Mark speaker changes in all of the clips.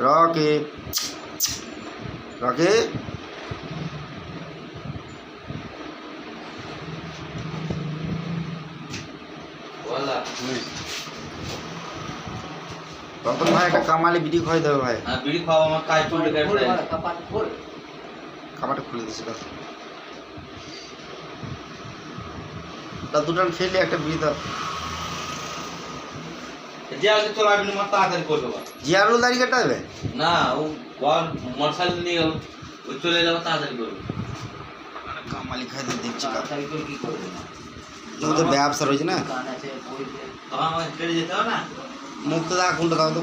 Speaker 1: Rocky Rocky Ratan ভাই একটা কামালি বিড়ি খাই দেবে ভাই।
Speaker 2: হ্যাঁ বিড়ি খাওয়া আমার কাজ চলে গেছে।
Speaker 1: কামাটা খুলে দিছি দুটান ফেলে একটা বিড়ি দাও।
Speaker 2: জিয়াকে চলো আপনি আমার তাড়াতাড়ি করে দেবো।
Speaker 1: জিয়ারুল দাড়ি কাটা দেবে
Speaker 2: না ও বল মোটরসাইকেল নিয়ে গেল, ও চলে যাবে তাড়াতাড়ি করবে।
Speaker 1: কামালি খাই দিয়ে দেখছি
Speaker 2: তাড়াতাড়ি করে কি করবে না
Speaker 1: তো ব্যবসা রয়েছে না।
Speaker 2: তখন আমাকে কেটে যেতে হবে না।
Speaker 1: মুখ তো দেখা কোনটা দাও তো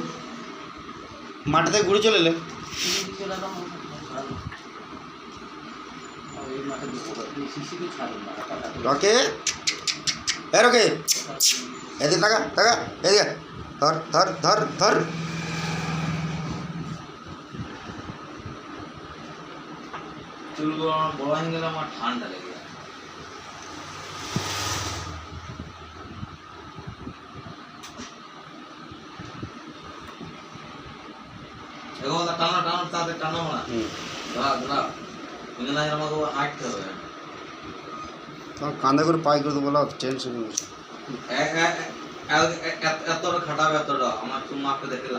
Speaker 1: মাঠে থেকে ঘুরে চলে এলে। রকে এ রকে এদিকে টাকা টাকা এদিকে ধর ধর ধর ধর।
Speaker 2: চুলগুলো আমার বড় হয়ে গেলে আমার ঠান্ডা লেগে যায়। এগো টানো টানো তাড়াতাড়ি টানো না। ধরা ধরা এখানে আমাকে হাঁটতে হবে।
Speaker 1: কান্দা করে পাই করে তো বলা টেনশন
Speaker 2: এতটা খাটাবে এতটা আমার তুমি মাপে দেখে